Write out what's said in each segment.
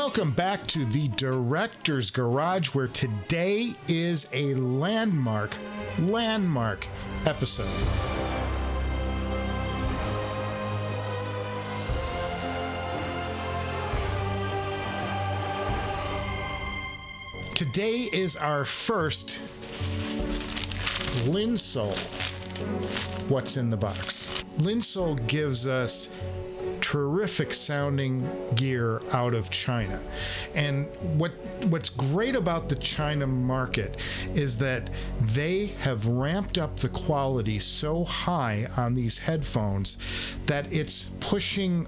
Welcome back to the Director's Garage, where today is a landmark episode. Today is our first Linsoul What's in the Box. Linsoul gives us terrific sounding gear out of China. And what's great about the China market is that they have ramped up the quality so high on these headphones that it's pushing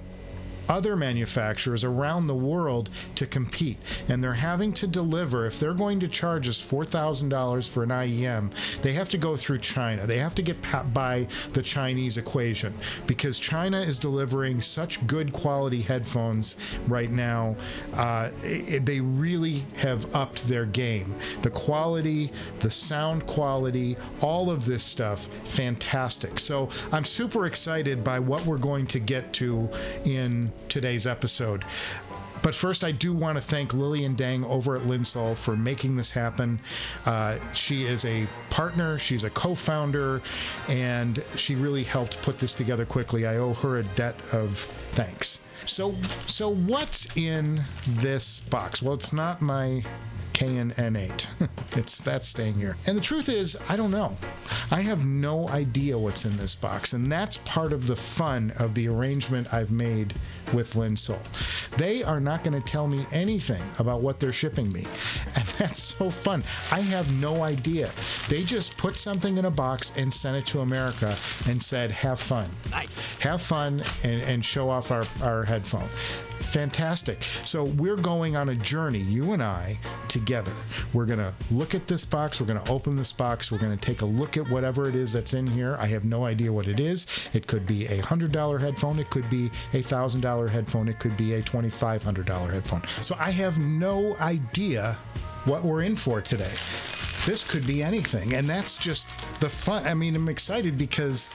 other manufacturers around the world to compete, and they're having to deliver. If they're going to charge us $4,000 for an IEM, they have to go through China. They have to get by the Chinese equation, because China is delivering such good quality headphones right now. They really have upped their game. The quality, the sound quality, all of this stuff, fantastic. So I'm super excited by what we're going to get to in today's episode. But first, I do want to thank Lillian Dang over at Linsoul for making this happen. She is a partner, she's a co-founder, and she really helped put this together quickly. I owe her a debt of thanks. So what's in this box? Well, it's not my Canon N8. That's staying here. And the truth is, I don't know. I have no idea what's in this box, and that's part of the fun of the arrangement I've made with Linsoul. They are not going to tell me anything about what they're shipping me, and that's so fun. I have no idea. They just put something in a box and sent it to America and said, have fun. Nice. Have fun and show off our headphone. Fantastic. So we're going on a journey, you and I, together. We're going to look at this box. We're going to open this box. We're going to take a look at whatever it is that's in here. I have no idea what it is. It could be a $100 headphone. It could be a $1,000 headphone. It could be a $2,500 headphone. So I have no idea what we're in for today. This could be anything. And that's just the fun. I mean, I'm excited because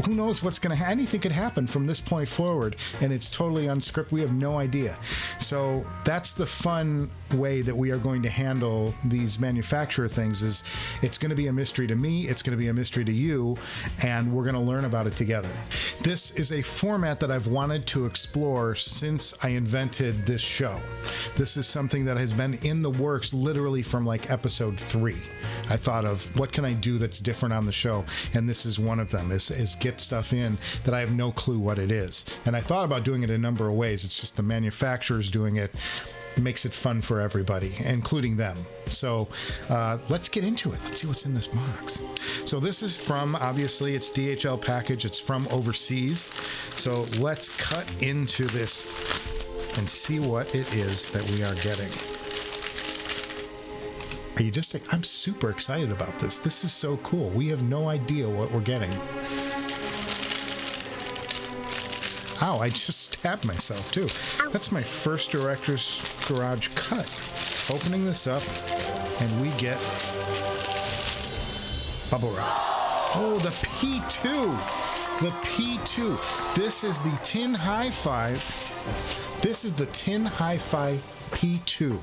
who knows what's going to happen? Anything could happen from this point forward, and it's totally unscripted. We have no idea. So that's the fun way that we are going to handle these manufacturer things. Is it's going to be a mystery to me, it's going to be a mystery to you, and we're going to learn about it together. This is a format that I've wanted to explore since I invented this show. This is something that has been in the works literally from like episode 3. I thought of what can I do that's different on the show, and this is one of them, is get stuff in that I have no clue what it is. And I thought about doing it a number of ways. It's just the manufacturers doing it. It makes it fun for everybody, including them. So let's get into it. Let's see what's in this box. So this is from, obviously, it's DHL package. It's from overseas. So let's cut into this and see what it is that we are getting. Are you just, I'm super excited about this. This is so cool. We have no idea what we're getting. Ow, I just stabbed myself too. That's my first Director's Garage cut. Opening this up, and we get bubble wrap. Oh, the P2. The P2. This is the Tin HiFi. This is the Tin HiFi P2.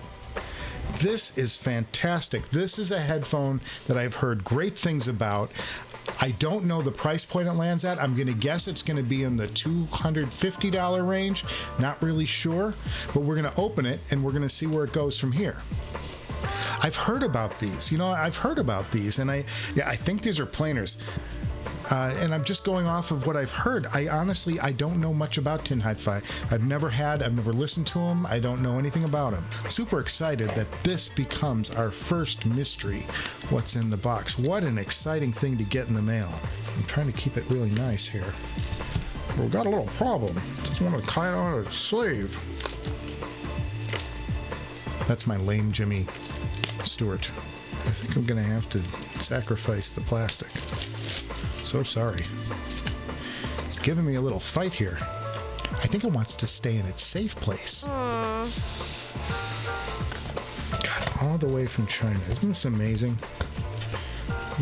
This is fantastic. This is a headphone that I've heard great things about. I don't know the price point it lands at. I'm going to guess it's going to be in the $250 range. Not really sure, but we're going to open it and we're going to see where it goes from here. I've heard about these. You know, I've heard about these, and I think these are planers. And I'm just going off of what I've heard. I don't know much about Tin HiFi. I've never listened to them. I don't know anything about them. Super excited that this becomes our first mystery. What's in the box? What an exciting thing to get in the mail. I'm trying to keep it really nice here. We've got a little problem. Just want to tie it on a sleeve. That's my lame Jimmy Stewart. I think I'm going to have to sacrifice the plastic. So sorry. It's giving me a little fight here. I think it wants to stay in its safe place. God, all the way from China. Isn't this amazing?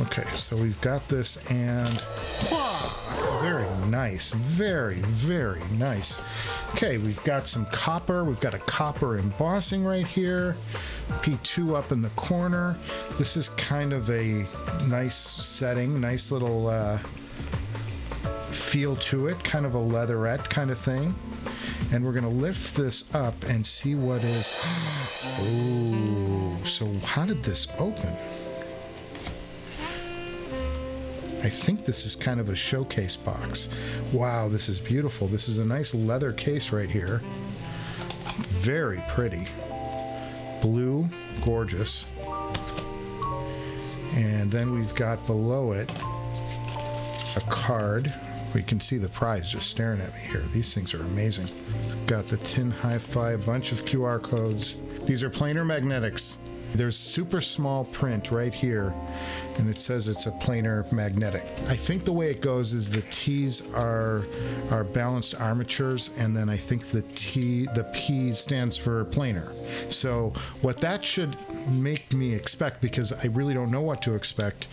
Okay, so we've got this, and very nice. Very, very nice. Okay, we've got some copper. We've got a copper embossing right here. P2 up in the corner. This is kind of a nice setting, nice little feel to it, kind of a leatherette kind of thing. And we're going to lift this up and see what is... Oh, so how did this open? I think this is kind of a showcase box. Wow, this is beautiful. This is a nice leather case right here. Very pretty. Blue, gorgeous. And then we've got below it a card. We can see the prize just staring at me here. These things are amazing. Got the Tin HiFi, a bunch of QR codes. These are planar magnetics. There's super small print right here, and it says it's a planar magnetic. I think the way it goes is the T's are balanced armatures, and then I think the P stands for planar. So what that should make me expect, because I really don't know what to expect,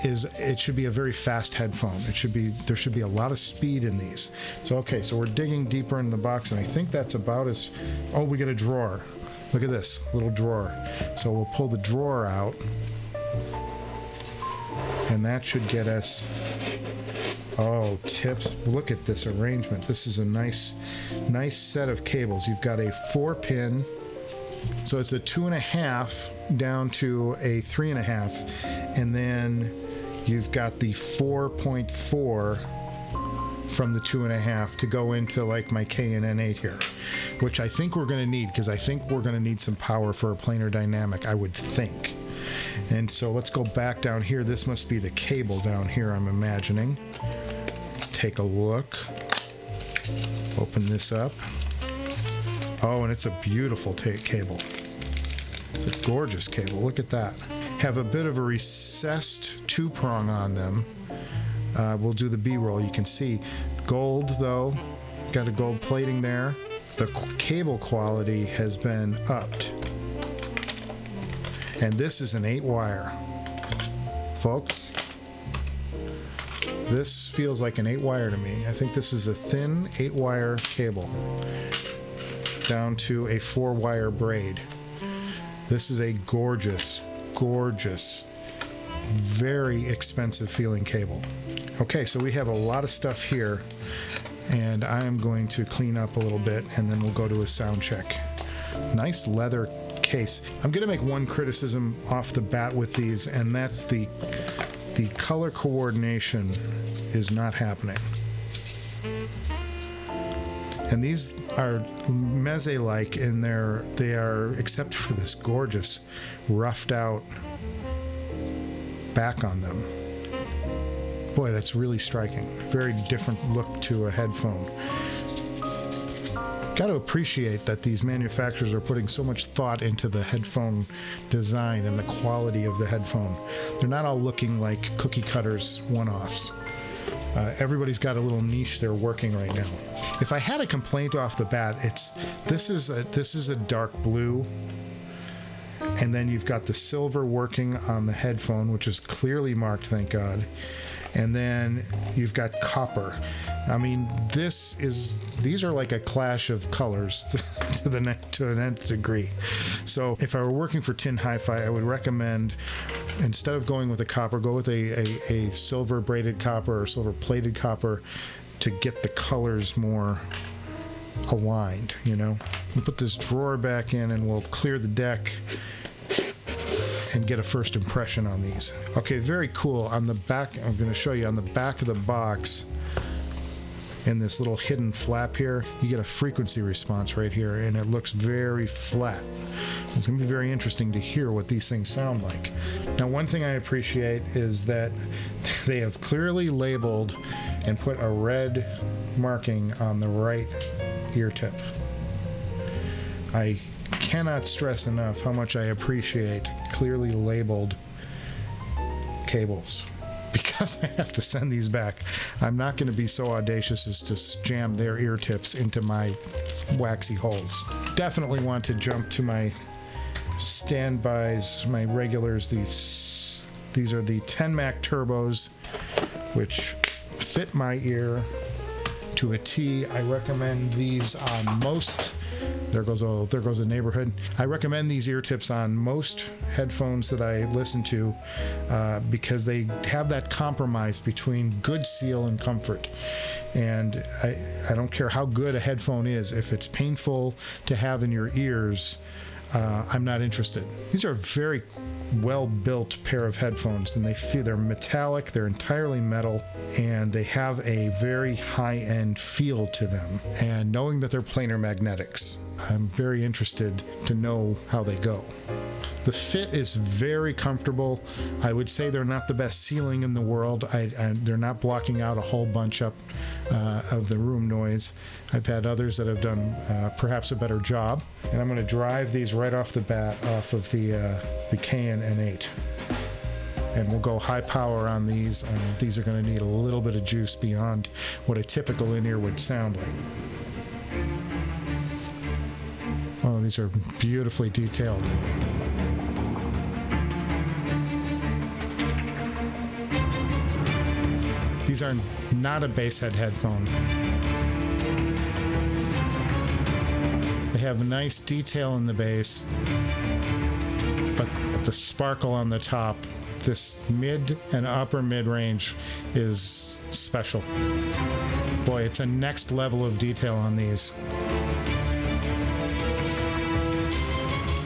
is it should be a very fast headphone. There should be a lot of speed in these. So okay, so we're digging deeper in the box, and I think that's about as... Oh, we get a drawer. Look at this little drawer. So we'll pull the drawer out, and that should get us... Oh, tips. Look at this arrangement. This is a nice set of cables. You've got a 4-pin, so it's a 2.5 down to a 3.5, and then you've got the 4.4 from the 2.5 to go into like my Canon N8 here, which I think we're going to need, because I think we're going to need some power for a planar dynamic, I would think. And so let's go back down here. This must be the cable down here, I'm imagining. Let's take a look. Open this up. Oh, and it's a beautiful cable. It's a gorgeous cable. Look at that. Have a bit of a recessed 2-prong on them. We'll do the B-roll. You can see gold, though. Got a gold plating there. The cable quality has been upped. And this is an 8-wire. Folks, this feels like an 8-wire to me. I think this is a thin 8-wire cable down to a 4-wire braid. This is a gorgeous, gorgeous, very expensive feeling cable. Okay, so we have a lot of stuff here, and I'm going to clean up a little bit, and then we'll go to a sound check. Nice leather case. I'm going to make one criticism off the bat with these, and that's the color coordination is not happening. And these are meze-like in they are, except for this gorgeous roughed out back on them. Boy, that's really striking. Very different look to a headphone. Got to appreciate that these manufacturers are putting so much thought into the headphone design and the quality of the headphone. They're not all looking like cookie cutters one-offs. Everybody's got a little niche they're working right now. If I had a complaint off the bat, this is a dark blue, and then you've got the silver working on the headphone, which is clearly marked, thank God. And then you've got copper. I mean, these are like a clash of colors to an nth degree. So if I were working for Tin HiFi, I would recommend, instead of going with a copper, go with a silver braided copper or silver plated copper to get the colors more aligned, you know. We'll put this drawer back in and we'll clear the deck and get a first impression on these. Okay, very cool. On the back, I'm going to show you on the back of the box, in this little hidden flap here, you get a frequency response right here, and it looks very flat. It's going to be very interesting to hear what these things sound like. Now, one thing I appreciate is that they have clearly labeled and put a red marking on the right ear tip. I cannot stress enough how much I appreciate clearly labeled cables. Because I have to send these back, I'm not going to be so audacious as to jam their ear tips into my waxy holes. Definitely want to jump to my standbys, my regulars. These are the TENNMAK turbos, which fit my ear to a T. I recommend these on most. There goes a neighborhood. I recommend these ear tips on most headphones that I listen to because they have that compromise between good seal and comfort. And I don't care how good a headphone is, if it's painful to have in your ears, I'm not interested. These are a very well-built pair of headphones, and they're metallic, they're entirely metal, and they have a very high-end feel to them. And knowing that they're planar magnetics, I'm very interested to know how they go. The fit is very comfortable. I would say they're not the best ceiling in the world. They're not blocking out a whole bunch up of the room noise. I've had others that have done perhaps a better job. And I'm going to drive these right off the bat off of the Canon N8. And we'll go high power on these. These are going to need a little bit of juice beyond what a typical in-ear would sound like. Oh, these are beautifully detailed. These are not a bass head headphone. They have a nice detail in the bass, but the sparkle on the top, this mid and upper mid range is special. Boy, it's a next level of detail on these.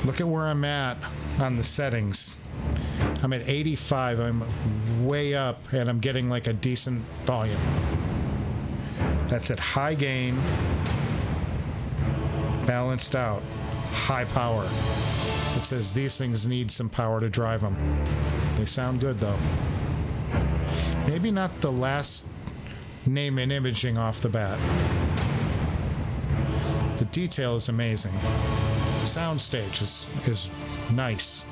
Look at where I'm at on the settings. I'm at 85, I'm way up, and I'm getting like a decent volume. That's at high gain, balanced out, high power. It says these things need some power to drive them. They sound good though. Maybe not the last name and imaging off the bat. The detail is amazing. The soundstage is nice.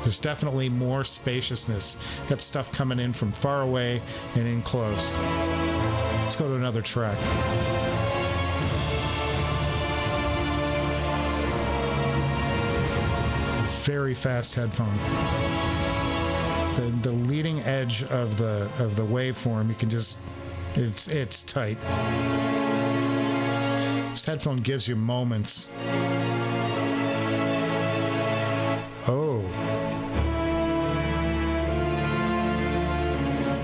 There's definitely more spaciousness. Got stuff coming in from far away and in close. Let's go to another track. It's a very fast headphone. The leading edge of the waveform, you can just, it's tight. This headphone gives you moments. Oh.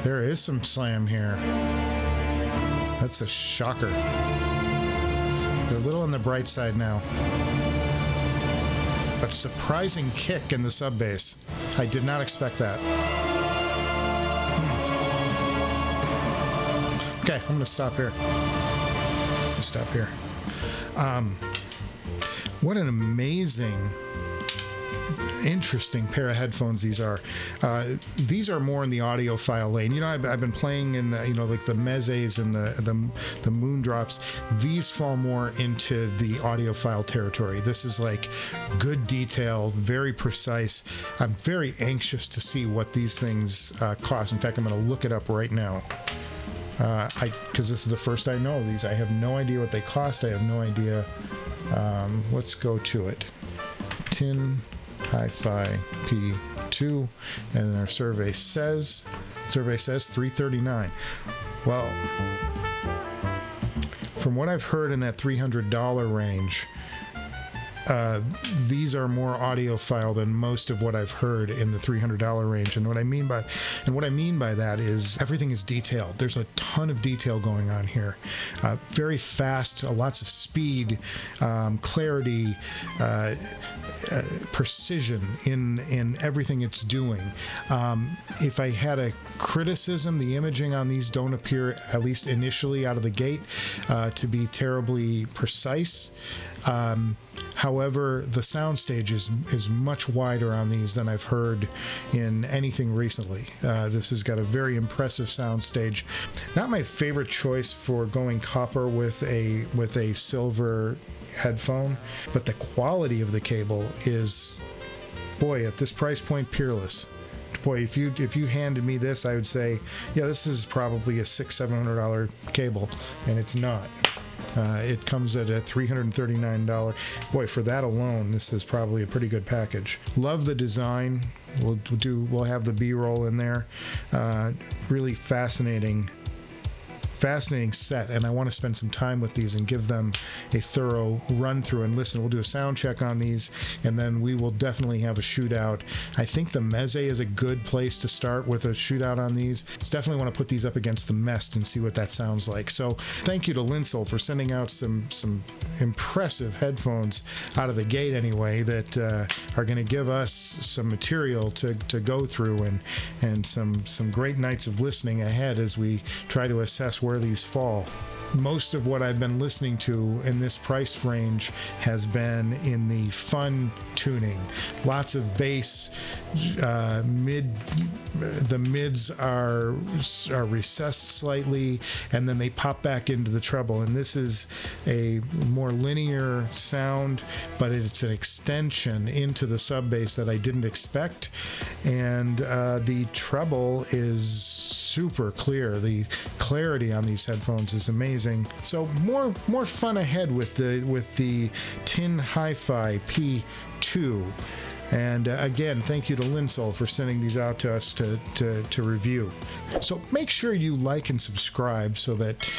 There is some slam here. That's a shocker. They're a little on the bright side now. But surprising kick in the sub bass. I did not expect that. Okay, I'm gonna stop here. What an amazing, interesting pair of headphones these are. These are more in the audiophile lane. You know, I've been playing in the, like the Mezes and the Moondrops. These fall more into the audiophile territory. This is like good detail, very precise. I'm very anxious to see what these things cost. In fact, I'm going to look it up right now. Because this is the first I know of these. I have no idea what they cost. I have no idea. Let's go to it. Tin HiFi P2, and our survey says $339. Well, from what I've heard in that $300 range, these are more audiophile than most of what I've heard in the $300 range. And what I mean by that is everything is detailed. There's a ton of detail going on here. Very fast, lots of speed, clarity, precision in everything it's doing. If I had a criticism, the imaging on these don't appear, at least initially out of the gate, to be terribly precise. However, the soundstage is much wider on these than I've heard in anything recently. This has got a very impressive soundstage. Not my favorite choice for going copper with a silver headphone, but the quality of the cable is, boy, at this price point, peerless. Boy, if you handed me this, I would say, yeah, this is probably a $600-700 cable, and it's not. It comes at a $339. Boy, for that alone, this is probably a pretty good package. Love the design. We'll have the B-roll in there. Really fascinating fascinating set, and I want to spend some time with these and give them a thorough run through and listen. We'll do a sound check on these, and then we will definitely have a shootout. I think the Meze is a good place to start with a shootout on these. Definitely want to put these up against the Mest and see what that sounds like. So thank you to Linsoul for sending out some impressive headphones out of the gate anyway, that are going to give us some material to go through, and some great nights of listening ahead as we try to assess where these fall. Most of what I've been listening to in this price range has been in the fun tuning. Lots of bass, the mids are recessed slightly, and then they pop back into the treble. And this is a more linear sound, but it's an extension into the sub bass that I didn't expect. And the treble is super clear. The clarity on these headphones is amazing. So more fun ahead with the Tin HiFi P2. And again, thank you to Linsoul for sending these out to us to review. So make sure you like and subscribe so that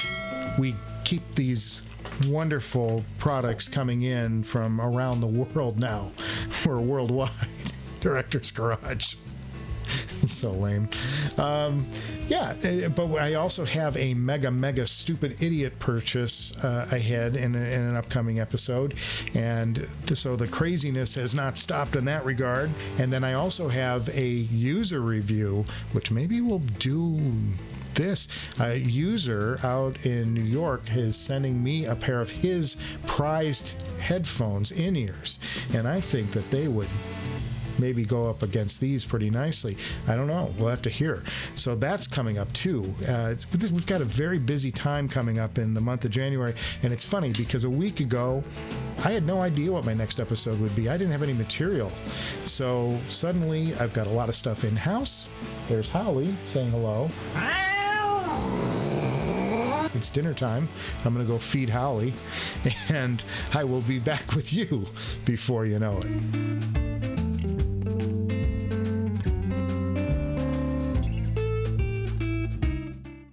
we keep these wonderful products coming in from around the world now. We're worldwide. Director's Garage. So lame. But I also have a mega stupid idiot purchase ahead in an upcoming episode, and so the craziness has not stopped in that regard. And then I also have a user review, which maybe we'll do this. A user out in New York is sending me a pair of his prized headphones, in-ears, and I think that they would maybe go up against these pretty nicely. I don't know. We'll have to hear. So that's coming up too. We've got a very busy time coming up in the month of January, and it's funny because a week ago I had no idea what my next episode would be. I didn't have any material. So suddenly I've got a lot of stuff in-house. There's Holly saying hello. It's dinner time. I'm going to go feed Holly, and I will be back with you before you know it.